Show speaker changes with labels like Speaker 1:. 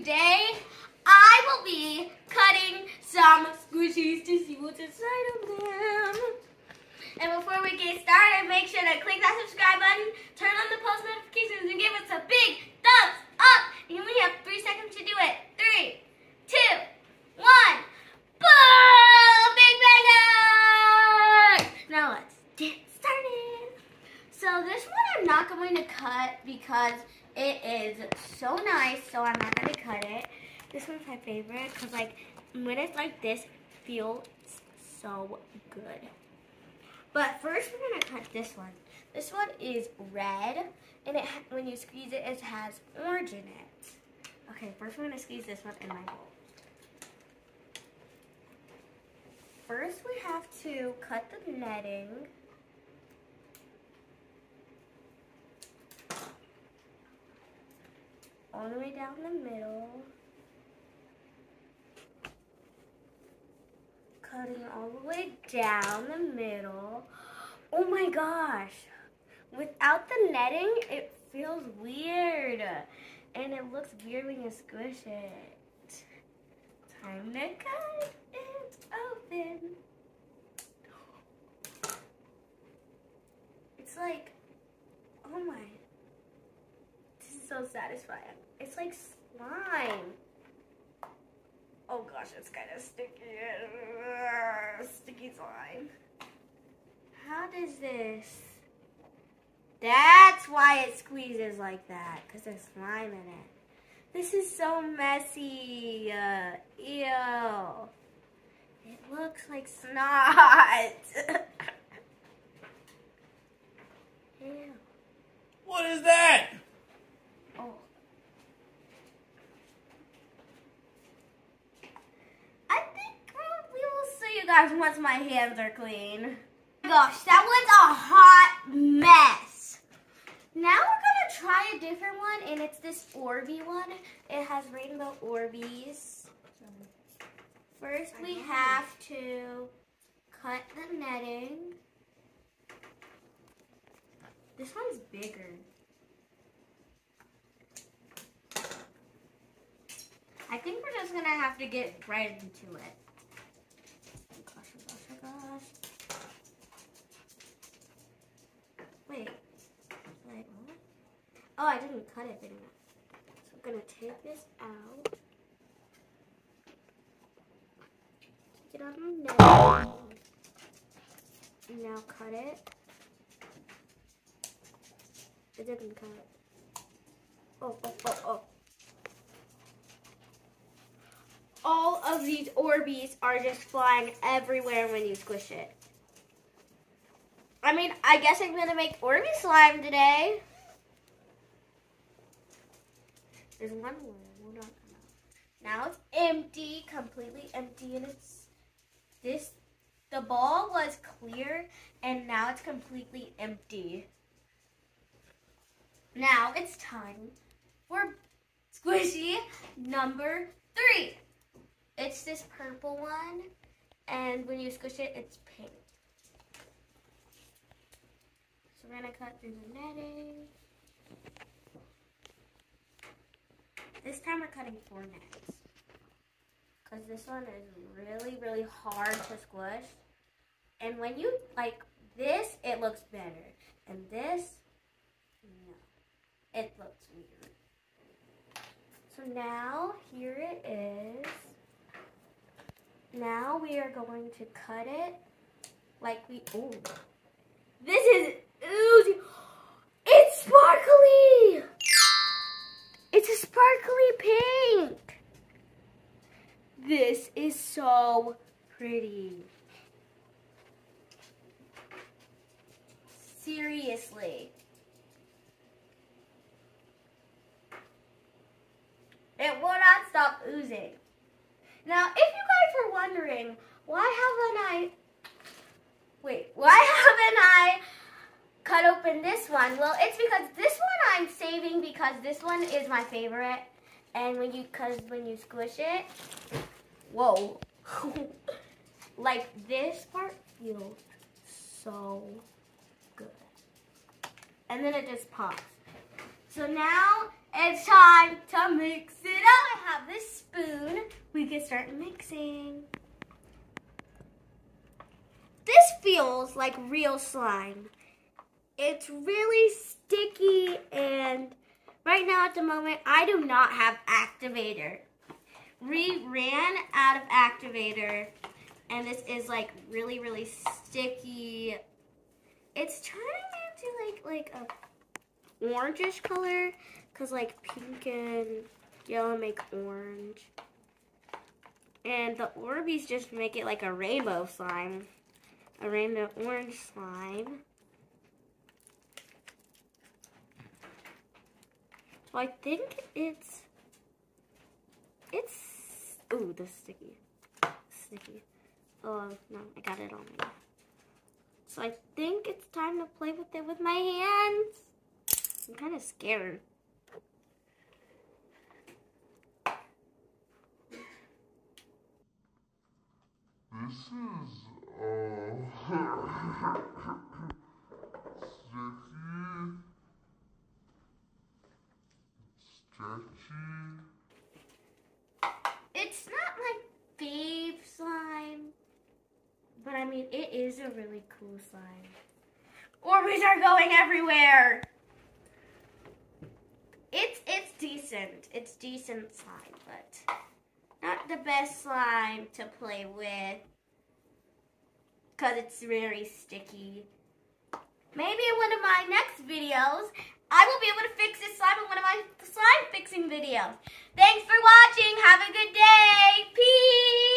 Speaker 1: today I will be cutting some squishies to see what's inside of them. And before we get started, make sure to click that subscribe button, turn on the post notifications, and give us a big thumbs up. You only have 3 seconds to do it. 3, 2, 1. Boom! Big bang! Now let's get started. So this one I'm not going to cut because it is so nice, so I'm not going to cut it. This one's my favorite because like when it's like this, it feels so good. But first we're going to cut this one. This one is red, and when you squeeze it, it has orange in it. Okay, first we're going to squeeze this one in my bowl. First we have to cut the netting. All the way down the middle. Cutting all the way down the middle. Oh my gosh. Without the netting, it feels weird. And it looks weird when you squish it. Time to cut it open. It's like, oh my. This is so satisfying. It's like slime. Oh gosh, it's kind of sticky. Sticky slime. How does this? That's why it squeezes like that, because there's slime in it. This is so messy. Ew. It looks like snot. Ew.
Speaker 2: What is that?
Speaker 1: Oh. I think we will see you guys once my hands are clean. Oh my gosh, that one's a hot mess. Now we're gonna try a different one, and it's this Orby one. It has rainbow Orbeez. First we have to cut the netting. This one's bigger. I think we're just gonna have to get right into it. Oh gosh, oh gosh, oh gosh. Wait, what? Oh, I didn't cut it, didn't I? So I'm gonna take this out. Take it on the net. And now cut it. It didn't cut it. Oh, oh, oh, oh. All of these Orbeez are just flying everywhere when you squish it. I mean, I guess I'm going to make Orby slime today. There's one more. Hold on. Now it's empty, completely empty, and the ball was clear, and now it's completely empty. Now it's time for squishy number 3. It's this purple one, and when you squish it, it's pink. So we're gonna cut through the netting. This time we're cutting 4 nets, because this one is really, really hard to squish. And when you like this, it looks better, and this, no, it looks weird. So now here it is. Now we are going to cut it like ooh. This is oozy. It's sparkly. It's a sparkly pink. This is so pretty. Seriously. It will not stop oozing. Now, if you guys were wondering, why haven't I cut open this one? Well, it's because this one I'm saving because this one is my favorite. And when you squish it, whoa. Like this part feels so good. And then it just pops. So now it's time to mix it up. I have this spoon. We can start mixing. This feels like real slime. It's really sticky, and right now at the moment, I do not have activator. We ran out of activator, and this is like really, really sticky. It's turning into like a orangish color, because like pink and yellow make orange. And the Orbeez just make it like a rainbow slime. A rainbow orange slime. So I think it's, ooh, this is sticky. Sticky. Oh, no, I got it on me. So I think it's time to play with it with my hands. I'm kind of scared.
Speaker 3: This is, stretchy.
Speaker 1: It's not like babe slime, but I mean, it is a really cool slime. Orbeez are going everywhere. It's decent. It's decent slime, but not the best slime to play with because it's very sticky. Maybe in one of my next videos, I will be able to fix this slime in one of my slime fixing videos. Thanks for watching. Have a good day. Peace.